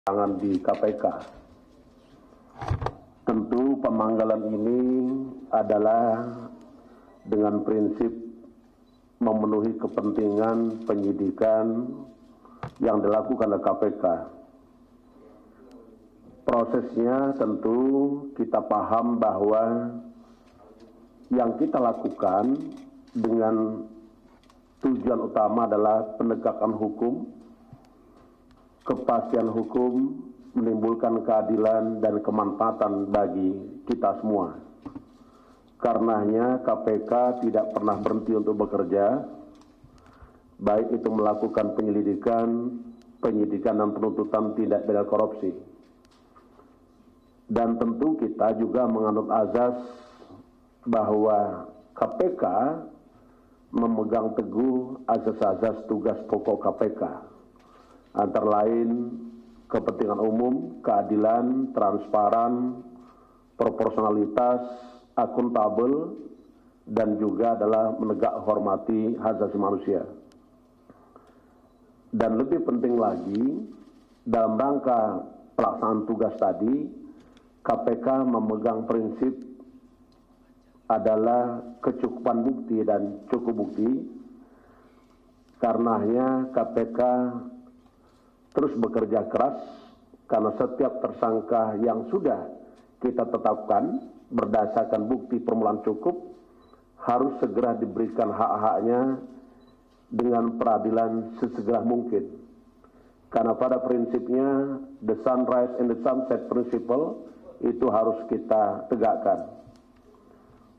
tangan di KPK. Tentu pemanggilan ini adalah dengan prinsip memenuhi kepentingan penyidikan yang dilakukan oleh KPK. Prosesnya tentu kita paham bahwa yang kita lakukan dengan tujuan utama adalah penegakan hukum, kepastian hukum, menimbulkan keadilan dan kemanfaatan bagi kita semua. Karenanya KPK tidak pernah berhenti untuk bekerja, baik itu melakukan penyelidikan, penyidikan dan penuntutan tindak pidana korupsi. Dan tentu kita juga menganut azas bahwa KPK memegang teguh azas-azas tugas pokok KPK, antara lain kepentingan umum, keadilan, transparan, proporsionalitas, akuntabel, dan juga adalah menegak hormati hak asasi manusia. Dan lebih penting lagi, dalam rangka pelaksanaan tugas tadi, KPK memegang prinsip adalah kecukupan bukti dan cukup bukti. Karenanya KPK terus bekerja keras karena setiap tersangka yang sudah kita tetapkan berdasarkan bukti permulaan cukup harus segera diberikan hak-haknya dengan peradilan sesegera mungkin. Karena pada prinsipnya the sunrise and the sunset principle itu harus kita tegakkan.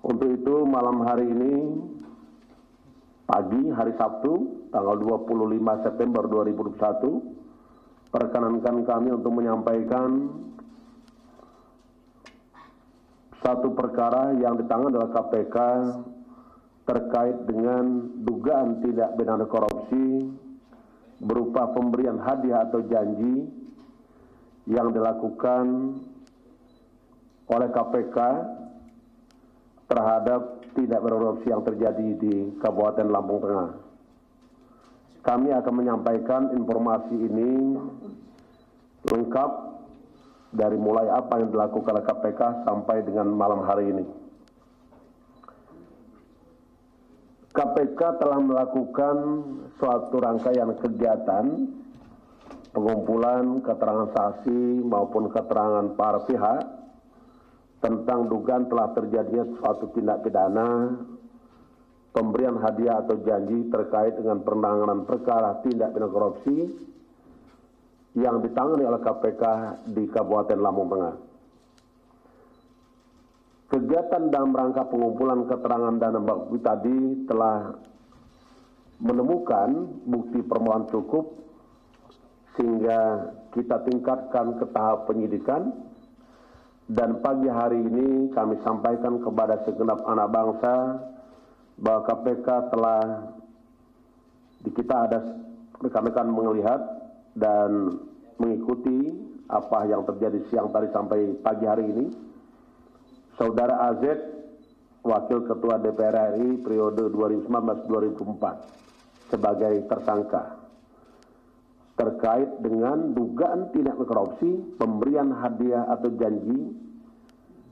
Untuk itu malam hari ini, pagi hari Sabtu, tanggal 25 September 2021, perkenankan kami untuk menyampaikan satu perkara yang ditangani oleh KPK terkait dengan dugaan tindak pidana korupsi berupa pemberian hadiah atau janji yang dilakukan oleh KPK terhadap tindak pidana korupsi yang terjadi di Kabupaten Lampung Tengah. Kami akan menyampaikan informasi ini lengkap dari mulai apa yang dilakukan oleh KPK sampai dengan malam hari ini. KPK telah melakukan suatu rangkaian kegiatan pengumpulan keterangan saksi maupun keterangan para pihak tentang dugaan telah terjadinya suatu tindak pidana pemberian hadiah atau janji terkait dengan penanganan perkara tindak pidana korupsi yang ditangani oleh KPK di Kabupaten Lampung Tengah. Kegiatan dalam rangka pengumpulan keterangan dan bukti tadi telah menemukan bukti permulaan cukup sehingga kita tingkatkan ke tahap penyidikan. Dan pagi hari ini kami sampaikan kepada segenap anak bangsa bahwa KPK telah kita ada rekan-rekan melihat dan mengikuti apa yang terjadi siang tadi sampai pagi hari ini. Saudara AZ, Wakil Ketua DPR RI periode 2019-2024 sebagai tersangka terkait dengan dugaan tindak korupsi, pemberian hadiah atau janji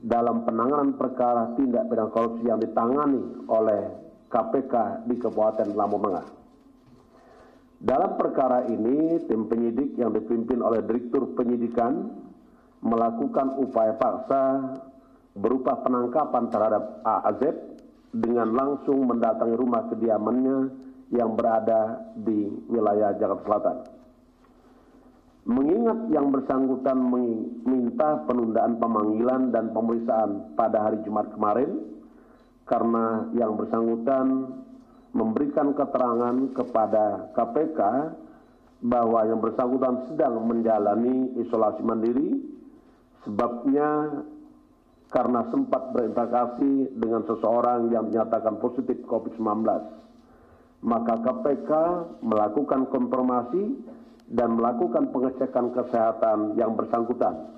dalam penanganan perkara tindak pidana korupsi yang ditangani oleh KPK di Kabupaten Lampung Tengah. Dalam perkara ini, tim penyidik yang dipimpin oleh Direktur Penyidikan melakukan upaya paksa berupa penangkapan terhadap AZ dengan langsung mendatangi rumah kediamannya yang berada di wilayah Jakarta Selatan. Mengingat yang bersangkutan meminta penundaan pemanggilan dan pemeriksaan pada hari Jumat kemarin, karena yang bersangkutan memberikan keterangan kepada KPK bahwa yang bersangkutan sedang menjalani isolasi mandiri, sebabnya karena sempat berinteraksi dengan seseorang yang dinyatakan positif COVID-19. Maka KPK melakukan konfirmasi dan melakukan pengecekan kesehatan yang bersangkutan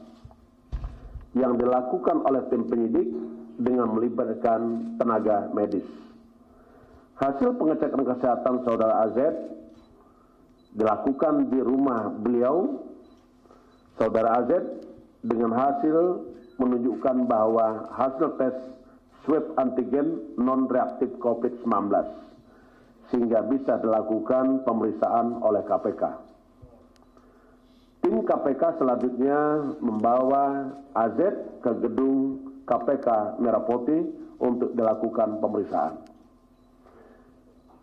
yang dilakukan oleh tim penyidik dengan melibatkan tenaga medis. Hasil pengecekan kesehatan saudara AZ dilakukan di rumah beliau Saudara AZ dengan hasil menunjukkan bahwa hasil tes swab antigen non-reaktif COVID-19 sehingga bisa dilakukan pemeriksaan oleh KPK. Tim KPK selanjutnya membawa AZ ke gedung KPK Merah Putih untuk dilakukan pemeriksaan.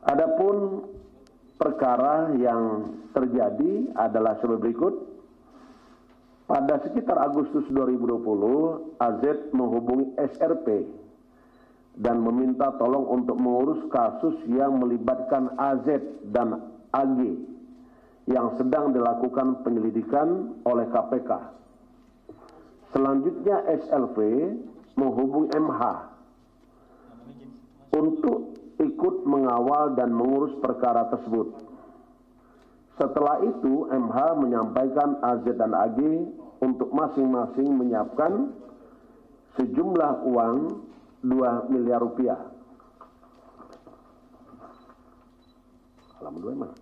Adapun perkara yang terjadi adalah sebagai berikut. Pada sekitar Agustus 2020, AZ menghubungi SRP dan meminta tolong untuk mengurus kasus yang melibatkan AZ dan AG yang sedang dilakukan penyelidikan oleh KPK. Selanjutnya SLV menghubungi MH untuk ikut mengawal dan mengurus perkara tersebut. Setelah itu MH menyampaikan AZ dan AG untuk masing-masing menyiapkan sejumlah uang 2 miliar rupiah. Halaman 2 mana?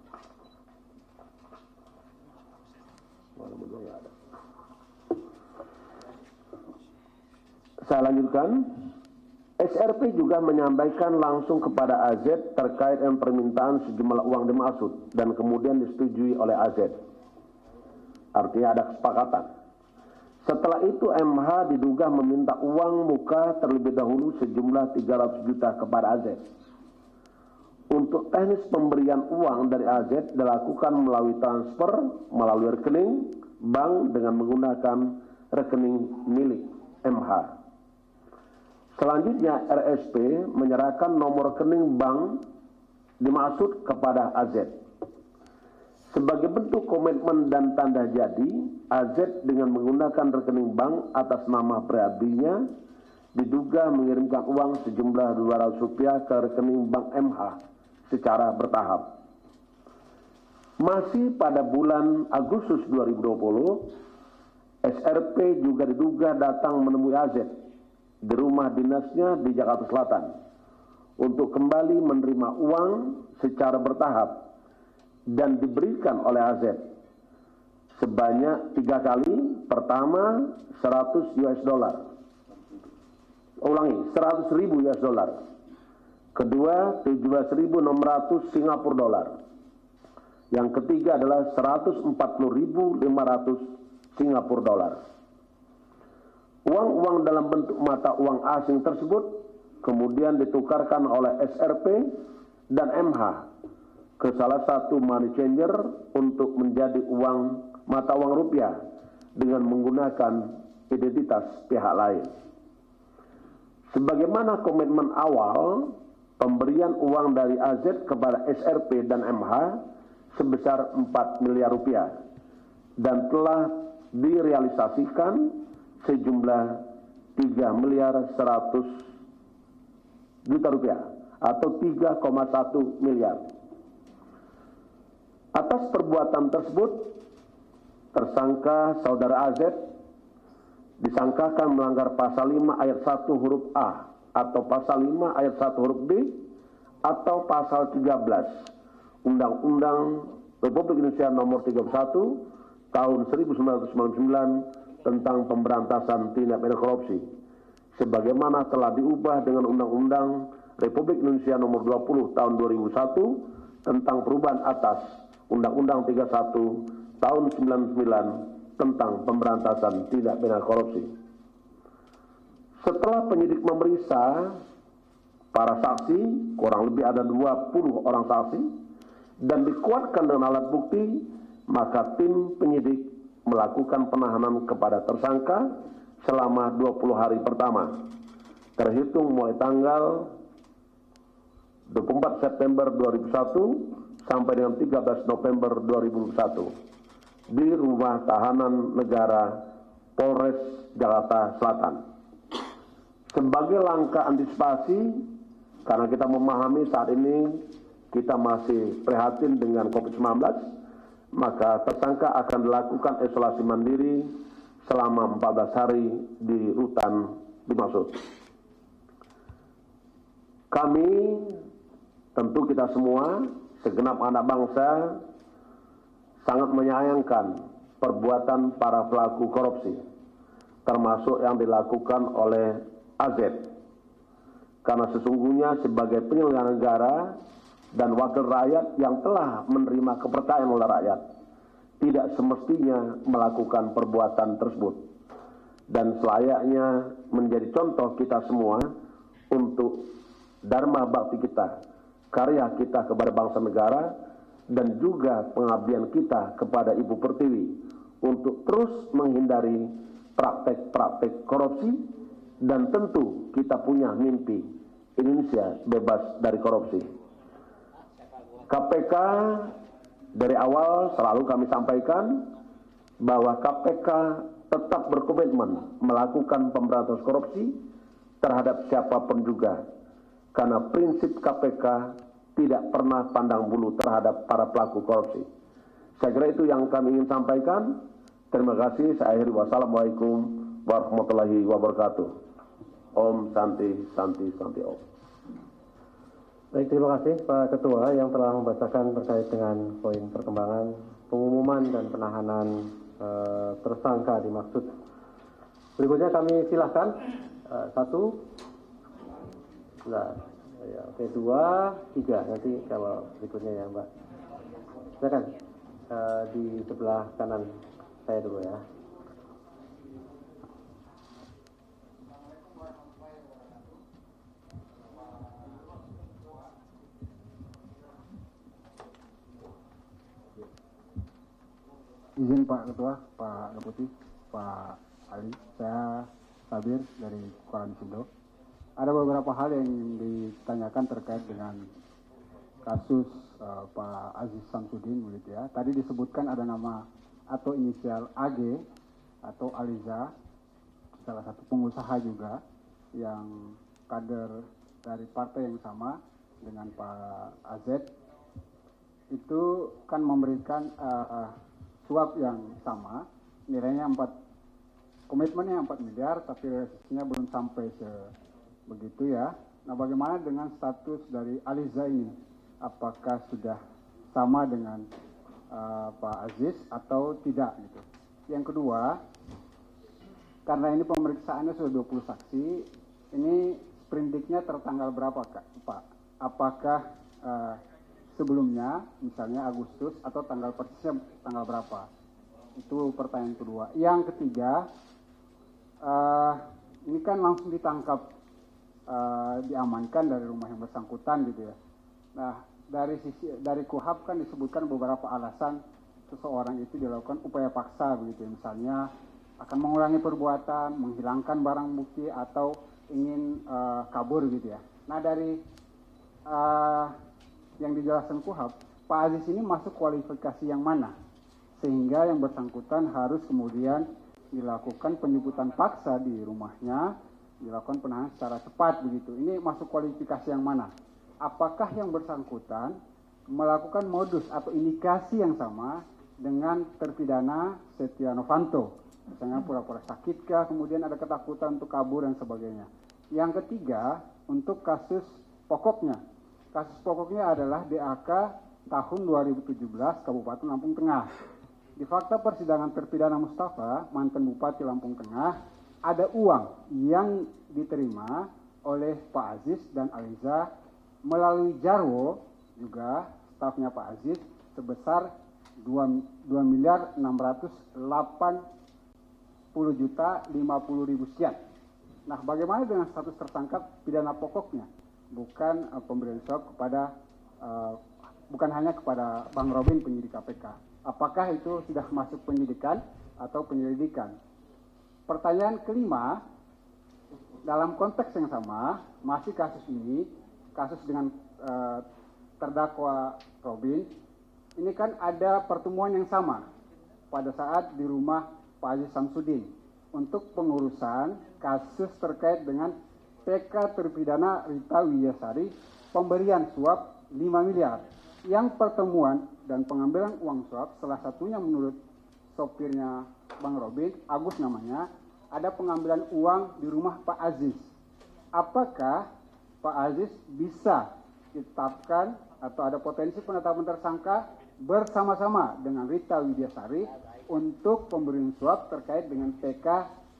Halaman 2 ya ada. Saya lanjutkan. SRP juga menyampaikan langsung kepada AZ terkait dengan permintaan sejumlah uang dimaksud dan kemudian disetujui oleh AZ. Artinya ada kesepakatan. Setelah itu MH diduga meminta uang muka terlebih dahulu sejumlah 300 juta kepada AZ. Untuk teknis pemberian uang dari AZ dilakukan melalui transfer melalui rekening bank dengan menggunakan rekening milik MH. Selanjutnya RSP menyerahkan nomor rekening bank dimaksud kepada AZ. Sebagai bentuk komitmen dan tanda jadi, AZ dengan menggunakan rekening bank atas nama pribadinya diduga mengirimkan uang sejumlah 200 rupiah ke rekening bank MH secara bertahap. Masih pada bulan Agustus 2020, SRP juga diduga datang menemui AZ di rumah dinasnya di Jakarta Selatan untuk kembali menerima uang secara bertahap dan diberikan oleh AZ sebanyak 3 kali. Pertama 100 US dollar. Ulangi, 100 ribu US dollar. Kedua 17.600 Singapura dolar. Yang ketiga adalah 140.500 Singapura dolar. Uang-uang dalam bentuk mata uang asing tersebut kemudian ditukarkan oleh SRP dan MH ke salah satu money changer untuk menjadi mata uang rupiah dengan menggunakan identitas pihak lain. Sebagaimana komitmen awal, pemberian uang dari AZ kepada SRP dan MH sebesar 4 miliar rupiah dan telah direalisasikan sejumlah 3 miliar 100 juta rupiah atau 3,1 miliar. Atas perbuatan tersebut, tersangka saudara AZ disangkakan melanggar pasal 5 ayat 1 huruf A atau pasal 5 ayat 1 huruf B atau pasal 13 Undang-Undang Republik Indonesia nomor 31 tahun 1999 tentang pemberantasan tindak pidana korupsi, sebagaimana telah diubah dengan Undang-Undang Republik Indonesia nomor 20 tahun 2001 tentang perubahan atas Undang-Undang 31 tahun 99 tentang pemberantasan tindak pidana korupsi. Setelah penyidik memeriksa para saksi, kurang lebih ada 20 orang saksi, dan dikuatkan dengan alat bukti, maka tim penyidik melakukan penahanan kepada tersangka selama 20 hari pertama, terhitung mulai tanggal 24 September 2001 sampai dengan 13 November 2001 di Rumah Tahanan Negara Polres Jakarta Selatan. Sebagai langkah antisipasi, karena kita memahami saat ini kita masih prihatin dengan COVID-19, maka tersangka akan dilakukan isolasi mandiri selama 14 hari di rutan dimaksud. Kami, tentu kita semua, segenap anak bangsa, sangat menyayangkan perbuatan para pelaku korupsi, termasuk yang dilakukan oleh AZ. Karena sesungguhnya sebagai penyelenggara negara dan wakil rakyat yang telah menerima kepercayaan oleh rakyat, tidak semestinya melakukan perbuatan tersebut. Dan selayaknya menjadi contoh kita semua untuk dharma bakti kita, karya kita kepada bangsa negara, dan juga pengabdian kita kepada Ibu Pertiwi untuk terus menghindari praktek-praktek korupsi, dan tentu kita punya mimpi Indonesia bebas dari korupsi. KPK dari awal selalu kami sampaikan bahwa KPK tetap berkomitmen melakukan pemberantasan korupsi terhadap siapapun juga, karena prinsip KPK tidak pernah pandang bulu terhadap para pelaku korupsi. Saya kira itu yang kami ingin sampaikan. Terima kasih. Saya akhiri. Wassalamualaikum warahmatullahi wabarakatuh. Om Santi Santi Santi Om. Baik, terima kasih Pak Ketua yang telah membacakan terkait dengan poin perkembangan pengumuman dan penahanan tersangka dimaksud. Berikutnya kami silahkan satu, ya, oke, 2, 3 nanti kalau berikutnya ya Mbak. Silakan di sebelah kanan saya dulu ya. Izin Pak Ketua, Pak Deputi, Pak Ali, saya Sabir dari Koran Sindo. Ada beberapa hal yang ditanyakan terkait dengan kasus Pak Aziz Samsudin begitu ya. Tadi disebutkan ada nama atau inisial AG atau Aliza, salah satu pengusaha juga yang kader dari partai yang sama dengan Pak AZ. Itu kan memberikan suap yang sama, nilainya komitmennya 4 miliar, tapi realisasinya belum sampai begitu ya. Nah, bagaimana dengan status dari Aliza ini? Apakah sudah sama dengan Pak Aziz atau tidak gitu? Yang kedua, karena ini pemeriksaannya sudah 20 saksi, ini sprindiknya tertanggal berapa Pak? Apakah sebelumnya, misalnya Agustus, atau tanggal persisnya tanggal berapa? Itu pertanyaan kedua. Yang ketiga, ini kan langsung ditangkap, diamankan dari rumah yang bersangkutan gitu ya. Nah, dari KUHAP kan disebutkan beberapa alasan seseorang itu dilakukan upaya paksa begitu ya. Misalnya akan mengulangi perbuatan, menghilangkan barang bukti, atau ingin kabur gitu ya. Nah, dari yang dijelaskan KUHAP, Pak Aziz ini masuk kualifikasi yang mana? Sehingga yang bersangkutan harus kemudian dilakukan penjemputan paksa di rumahnya, dilakukan penahanan secara cepat begitu. Ini masuk kualifikasi yang mana? Apakah yang bersangkutan melakukan modus atau indikasi yang sama dengan terpidana Setia Novanto? Misalnya pura-pura sakitkah, kemudian ada ketakutan untuk kabur dan sebagainya. Yang ketiga, untuk kasus pokoknya. Kasus pokoknya adalah DAK tahun 2017 Kabupaten Lampung Tengah. Di fakta persidangan terpidana Mustafa, mantan Bupati Lampung Tengah, ada uang yang diterima oleh Pak Aziz dan Aliza melalui Jarwo, juga stafnya Pak Aziz, sebesar 2.680.050.000 sekian. Nah, bagaimana dengan status tersangka pidana pokoknya? Bukan pemberian suap kepada bukan hanya kepada Bang Robin penyidik KPK. Apakah itu sudah masuk penyidikan atau penyelidikan? Pertanyaan kelima, dalam konteks yang sama, masih kasus ini, kasus dengan terdakwa Robin, ini kan ada pertemuan yang sama pada saat di rumah Pak Aziz Samsudin untuk pengurusan kasus terkait dengan PK terpidana Rita Widyasari pemberian suap 5 miliar. Yang pertemuan dan pengambilan uang suap, salah satunya menurut sopirnya Bang Robin, Agus namanya, ada pengambilan uang di rumah Pak Aziz. Apakah Pak Aziz bisa ditetapkan atau ada potensi penetapan tersangka bersama-sama dengan Rita Widyasari untuk pemberian suap terkait dengan PK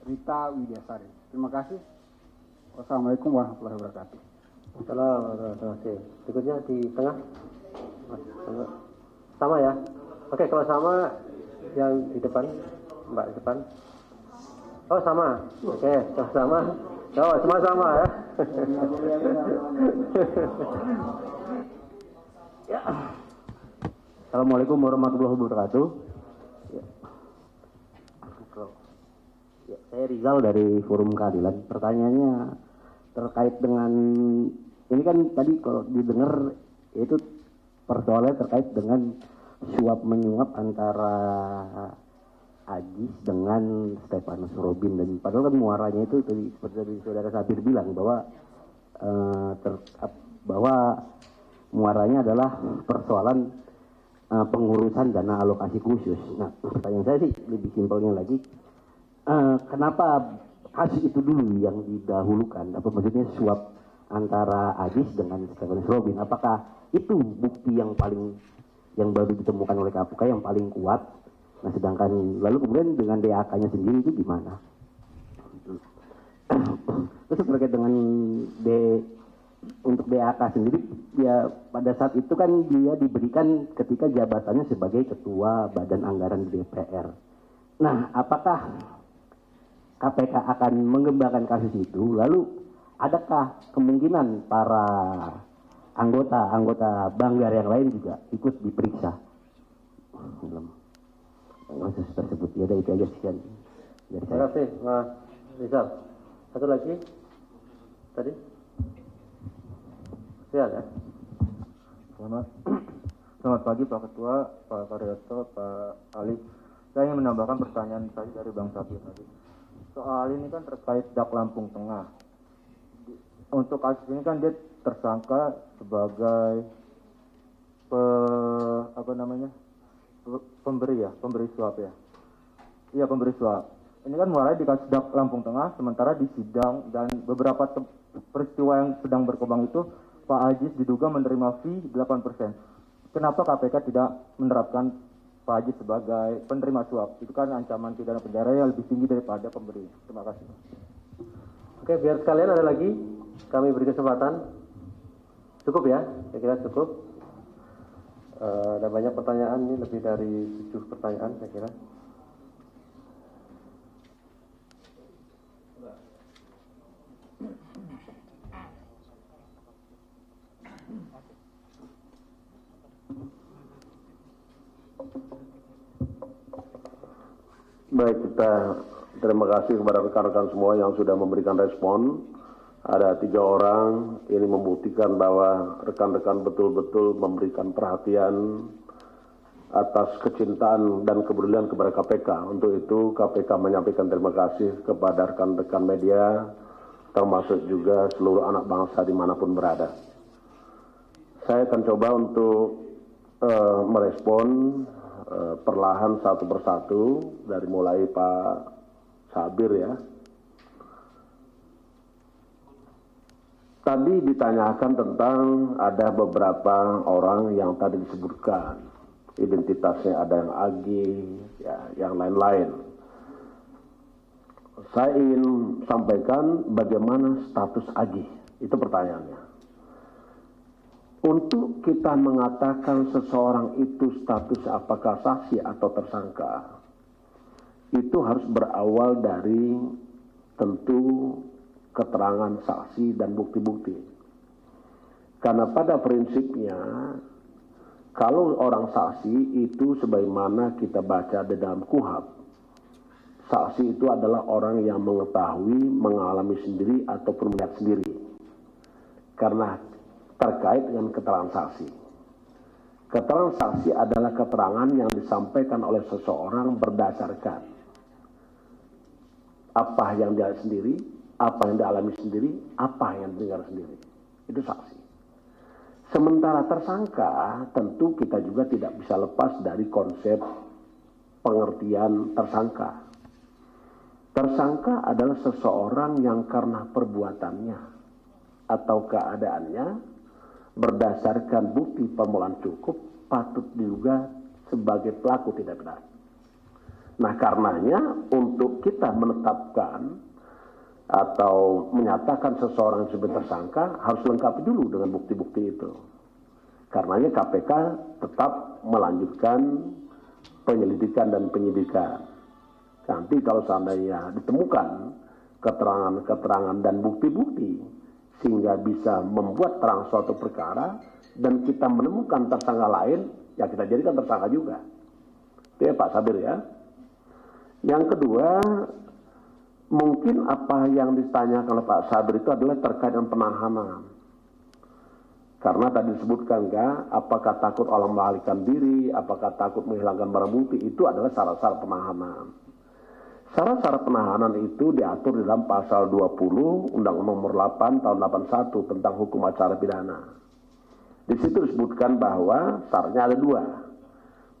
Rita Widyasari. Terima kasih. Wassalamualaikum warahmatullahi wabarakatuh. Terima kasih. Berikutnya di tengah. Sama ya? Oke, kalau sama yang di depan, Mbak di depan. Oh sama. Oke, kalau sama. Oh, semua sama ya. Ya. Assalamualaikum warahmatullahi wabarakatuh. Ya. Ya, saya Rizal dari Forum Keadilan. Pertanyaannya terkait dengan ini kan tadi kalau didengar itu persoalannya terkait dengan suap menyuap antara Ajis dengan Stefanus Robin, dan padahal kan muaranya itu tadi seperti tadi saudara Sabir bilang bahwa bahwa muaranya adalah persoalan pengurusan dana alokasi khusus. Nah, pertanyaan saya sih lebih simpelnya lagi, kenapa kasus itu dulu yang didahulukan? Apa maksudnya suap antara Ajis dengan Stefanus Robin? Apakah itu bukti yang baru ditemukan oleh KPK yang paling kuat? Nah, sedangkan lalu kemudian dengan DAK-nya sendiri itu gimana? Terus terkait dengan untuk DAK sendiri, ya pada saat itu kan dia diberikan ketika jabatannya sebagai Ketua Badan Anggaran DPR. Nah, apakah KPK akan mengembangkan kasus itu? Lalu adakah kemungkinan para anggota Banggar yang lain juga ikut diperiksa dalam kasus tersebut? Ya, itu aja sekian dari saya. Terima kasih, Mas Rizal. Satu lagi tadi. Silakan. Selamat pagi Pak Ketua, Pak Karyoto, Pak Ali. Saya ingin menambahkan pertanyaan tadi dari Bang Sabir tadi. Soal ini kan terkait Dak Lampung Tengah. Untuk kasus ini kan dia tersangka sebagai pemberi suap ya. Iya, pemberi suap. Ini kan mulai di kasus Dak Lampung Tengah, sementara di sidang dan beberapa peristiwa yang sedang berkembang itu Pak Ajis diduga menerima fee 8%. Kenapa KPK tidak menerapkan Pak Ajis sebagai penerima suap? Itu kan ancaman pidana penjara yang lebih tinggi daripada pemberi. Terima kasih. Oke, biar sekalian ada lagi, kami beri kesempatan. Cukup ya, saya kira cukup. Ada banyak pertanyaan, ini lebih dari 7 pertanyaan saya kira. Baik, kita terima kasih kepada rekan-rekan semua yang sudah memberikan respon. Ada 3 orang, ini membuktikan bahwa rekan-rekan betul-betul memberikan perhatian atas kecintaan dan kepedulian kepada KPK. Untuk itu KPK menyampaikan terima kasih kepada rekan-rekan media, termasuk juga seluruh anak bangsa dimanapun berada. Saya akan coba untuk merespon perlahan satu persatu, dari mulai Pak Sabir ya. Tadi ditanyakan tentang ada beberapa orang yang tadi disebutkan, identitasnya ada yang Agi, ya, yang lain-lain. Saya ingin sampaikan bagaimana status Agi, itu pertanyaannya. Untuk kita mengatakan seseorang itu status apakah saksi atau tersangka, itu harus berawal dari tentu keterangan saksi dan bukti-bukti. Karena pada prinsipnya, kalau orang saksi itu sebagaimana kita baca di dalam KUHP, saksi itu adalah orang yang mengetahui, mengalami sendiri ataupun melihat sendiri. Karena terkait dengan keterangan saksi. Keterangan saksi adalah keterangan yang disampaikan oleh seseorang berdasarkan apa yang dia sendiri, apa yang dialami sendiri, apa yang didengar sendiri. Itu saksi. Sementara tersangka, tentu kita juga tidak bisa lepas dari konsep pengertian tersangka. Tersangka adalah seseorang yang karena perbuatannya atau keadaannya berdasarkan bukti permulaan cukup patut diduga sebagai pelaku tindak pidana. Nah, karenanya untuk kita menetapkan atau menyatakan seseorang sebagai tersangka harus lengkapi dulu dengan bukti-bukti itu. Karenanya KPK tetap melanjutkan penyelidikan dan penyidikan. Nanti kalau seandainya ditemukan keterangan-keterangan dan bukti-bukti sehingga bisa membuat terang suatu perkara dan kita menemukan tersangka lain, ya kita jadikan tersangka juga. Itu ya Pak Sabir ya. Yang kedua, mungkin apa yang ditanyakan oleh Pak Sabir itu adalah terkait dengan penahanan. Karena tadi disebutkan kan, apakah takut orang melarikan diri, apakah takut menghilangkan barang bukti, itu adalah syarat-syarat penahanan. Syarat-syarat penahanan itu diatur di dalam pasal 20 Undang-Undang Nomor 8 Tahun 81 tentang Hukum Acara Pidana. Di situ disebutkan bahwa syaratnya ada dua.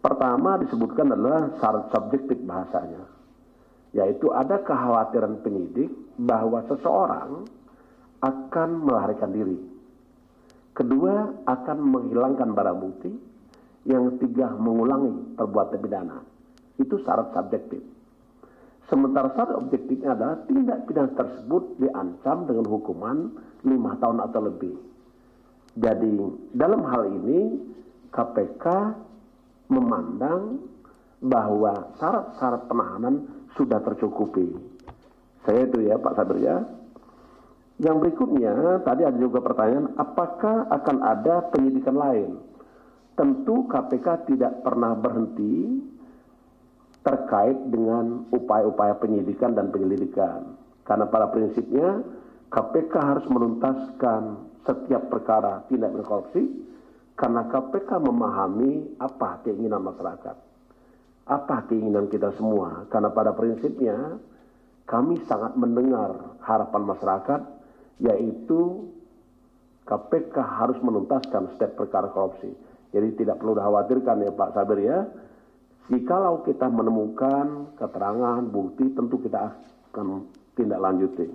Pertama disebutkan adalah syarat subjektif bahasanya, yaitu ada kekhawatiran penyidik bahwa seseorang akan melarikan diri. Kedua, akan menghilangkan barang bukti. Yang ketiga, mengulangi perbuatan pidana. Itu syarat subjektif. Sementara syarat objektifnya adalah tindak pidana tersebut diancam dengan hukuman 5 tahun atau lebih. Jadi dalam hal ini KPK memandang bahwa syarat-syarat penahanan sudah tercukupi. Saya itu ya Pak Sabir ya. Yang berikutnya tadi ada juga pertanyaan, apakah akan ada penyidikan lain? Tentu KPK tidak pernah berhenti terkait dengan upaya-upaya penyidikan dan penyelidikan. Karena pada prinsipnya KPK harus menuntaskan setiap perkara tindak pidana korupsi karena KPK memahami apa keinginan masyarakat, apa keinginan kita semua. Karena pada prinsipnya kami sangat mendengar harapan masyarakat, yaitu KPK harus menuntaskan setiap perkara korupsi. Jadi tidak perlu dikhawatirkan ya Pak Sabir ya. Jikalau kita menemukan keterangan, bukti, tentu kita akan tindak lanjuti.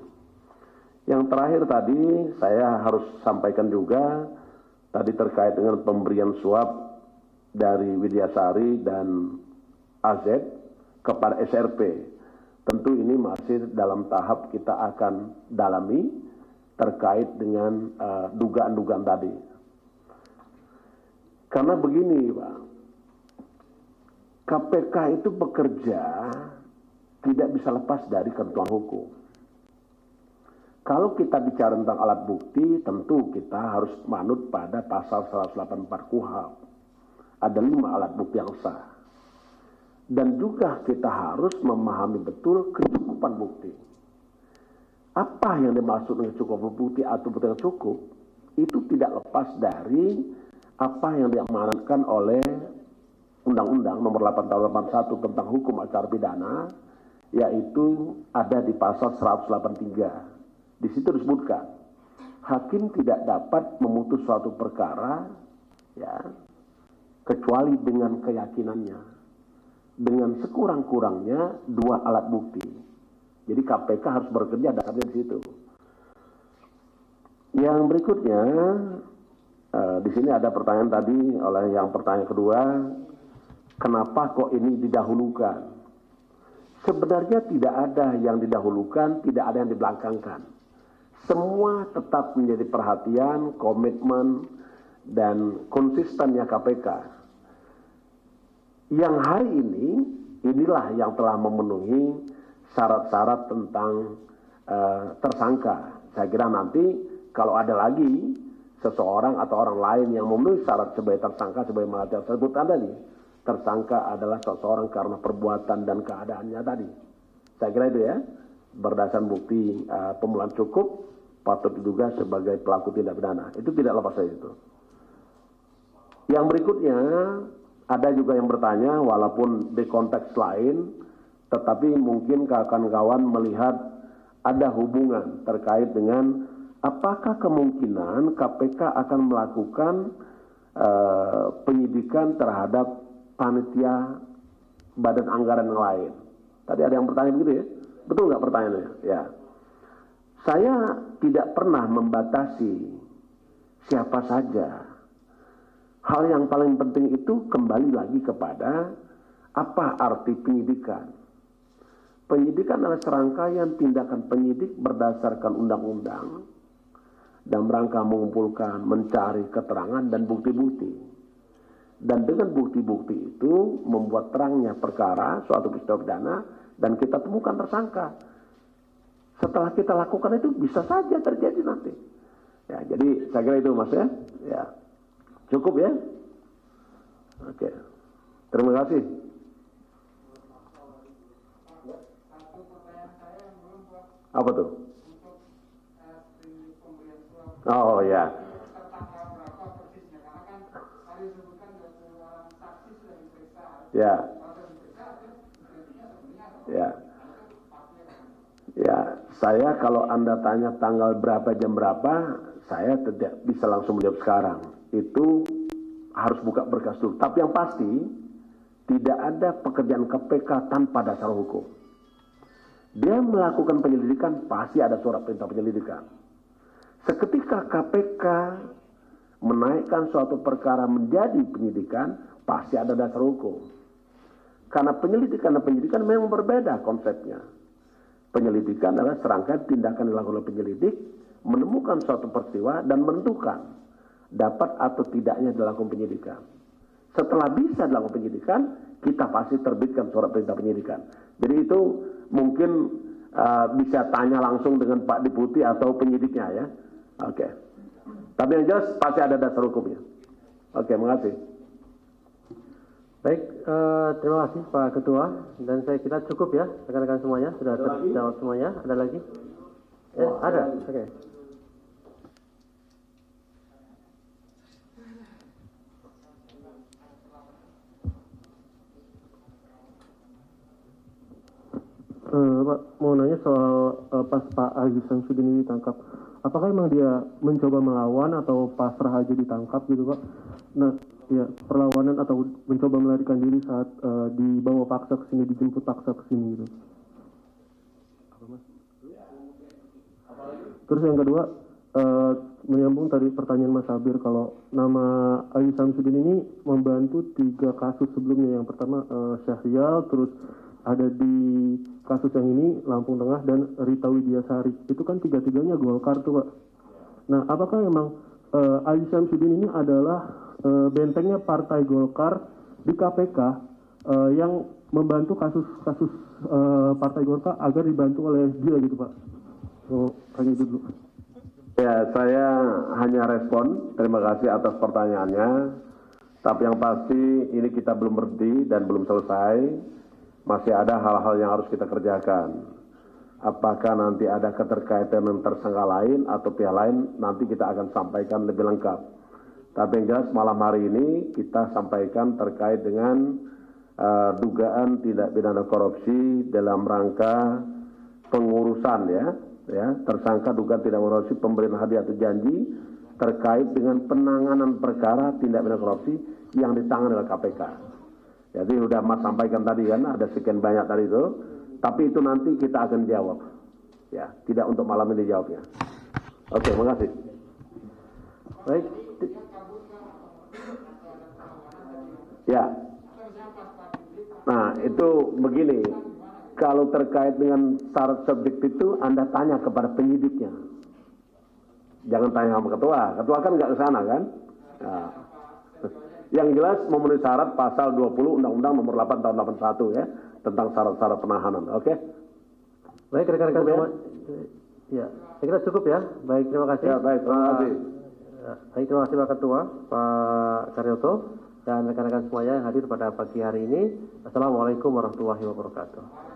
Yang terakhir tadi saya harus sampaikan juga tadi terkait dengan pemberian suap dari Widyasari dan AZ kepada SRP. Tentu ini masih dalam tahap kita akan dalami terkait dengan dugaan-dugaan tadi. Karena begini Pak, KPK itu bekerja tidak bisa lepas dari ketentuan hukum. Kalau kita bicara tentang alat bukti, tentu kita harus manut pada pasal 184 KUHP. Ada 5 alat bukti yang sah. Dan juga kita harus memahami betul kecukupan bukti. Apa yang dimaksud dengan cukup bukti atau bukti yang cukup, itu tidak lepas dari apa yang diamanatkan oleh Undang-Undang Nomor 8 Tahun 81 tentang Hukum Acara Pidana, yaitu ada di pasal 183. Di situ disebutkan, hakim tidak dapat memutus suatu perkara, ya, kecuali dengan keyakinannya, dengan sekurang-kurangnya 2 alat bukti. Jadi KPK harus bekerja dasarnya di situ. Yang berikutnya, di sini ada pertanyaan tadi oleh yang pertanyaan kedua, kenapa kok ini didahulukan? Sebenarnya tidak ada yang didahulukan, tidak ada yang dibelakangkan. Semua tetap menjadi perhatian, komitmen, dan konsistennya KPK. Yang hari ini, inilah yang telah memenuhi syarat-syarat tentang tersangka. Saya kira nanti kalau ada lagi seseorang atau orang lain yang memenuhi syarat sebagai tersangka, sebagai mengatakan tersebutkan tadi, tersangka adalah seseorang karena perbuatan dan keadaannya tadi. Saya kira itu ya, berdasarkan bukti pemulaan cukup, patut diduga sebagai pelaku tindak pidana. Itu tidak lepas dari itu. Yang berikutnya, ada juga yang bertanya, walaupun di konteks lain, tetapi mungkin kawan-kawan melihat ada hubungan terkait dengan apakah kemungkinan KPK akan melakukan penyidikan terhadap panitia badan anggaran yang lain. Tadi ada yang bertanya begitu ya? Betul nggak pertanyaannya? Ya. Saya tidak pernah membatasi siapa saja. Hal yang paling penting itu kembali lagi kepada Apa arti penyidikan? Penyidikan adalah serangkaian tindakan penyidik berdasarkan undang-undang dalam rangka mengumpulkan, mencari keterangan dan bukti-bukti. Dan dengan bukti-bukti itu membuat terangnya perkara, suatu peristiwa pidana, dan kita temukan tersangka. Setelah kita lakukan itu bisa saja terjadi nanti. Ya, jadi saya kira itu Mas ya. Ya. Cukup ya? Oke. Terima kasih. Apa tuh? Oh ya. Ya. Ya. Ya, saya kalau Anda tanya tanggal berapa jam berapa, saya tidak bisa langsung menjawab sekarang. Itu harus buka berkas dulu. Tapi yang pasti tidak ada pekerjaan KPK tanpa dasar hukum. Dia melakukan penyelidikan, pasti ada surat perintah penyelidikan. Seketika KPK menaikkan suatu perkara menjadi penyidikan, pasti ada dasar hukum. Karena penyelidikan dan penyidikan memang berbeda konsepnya. Penyelidikan adalah serangkaian tindakan dilakukan oleh penyelidik, menemukan suatu peristiwa dan menentukan dapat atau tidaknya dilakukan penyidikan. Setelah bisa dilakukan penyidikan, kita pasti terbitkan surat perintah penyidikan. Jadi itu mungkin bisa tanya langsung dengan Pak Deputi atau penyidiknya ya. Oke. Tapi yang jelas pasti ada dasar hukumnya. Oke, makasih. Baik, terima kasih Pak Ketua. Dan saya kira cukup ya, rekan-rekan semuanya sudah terjawab semuanya. Ada lagi? Ya, ada. Oke. Pak, mau nanya soal pas Pak Aziz Syamsuddin ini ditangkap. Apakah memang dia mencoba melawan atau pasrah aja ditangkap gitu Pak? Nah, ya perlawanan atau mencoba melarikan diri saat dibawa paksa ke sini, dijemput paksa ke sini gitu. Terus yang kedua, menyambung tadi pertanyaan Mas Sabir, kalau nama Aziz Syamsuddin ini membantu 3 kasus sebelumnya. Yang pertama Syahrial, terus ada di kasus yang ini Lampung Tengah dan Rita Widiasari. Itu kan 3-tiganya Golkar tuh Pak. Nah, apakah memang Aziz Syamsuddin ini adalah bentengnya Partai Golkar di KPK yang membantu kasus-kasus Partai Golkar agar dibantu oleh dia gitu Pak? Tanya itu dulu. Ya, saya hanya respon. Terima kasih atas pertanyaannya. Tapi yang pasti ini kita belum berhenti dan belum selesai. Masih ada hal-hal yang harus kita kerjakan. Apakah nanti ada keterkaitan dengan tersangka lain atau pihak lain, nanti kita akan sampaikan lebih lengkap. Tapi yang jelas malam hari ini kita sampaikan terkait dengan dugaan tindak pidana korupsi dalam rangka pengurusan ya, tersangka dugaan tindak korupsi pemberian hadiah atau janji terkait dengan penanganan perkara tindak pidana korupsi yang ditangani oleh KPK. Jadi sudah Mas sampaikan tadi kan, ada sekian banyak tadi itu, tapi itu nanti kita akan jawab. Ya, tidak untuk malam ini jawabnya. Oke, makasih. Baik. Ya. Nah, itu begini. Kalau terkait dengan syarat subjektif itu, Anda tanya kepada penyidiknya. Jangan tanya sama ketua. Ketua kan nggak ke sana kan? Nah. Yang jelas memenuhi syarat pasal 20 Undang-Undang nomor 8 tahun 81 ya, tentang syarat-syarat penahanan. Oke? Baik, rekan-rekan semua. Ya, saya kira cukup ya. Baik, terima kasih. Ya, baik, terima kasih. Baik, terima kasih Pak Ketua, Pak Karyoto, dan rekan-rekan semuanya yang hadir pada pagi hari ini. Assalamualaikum warahmatullahi wabarakatuh.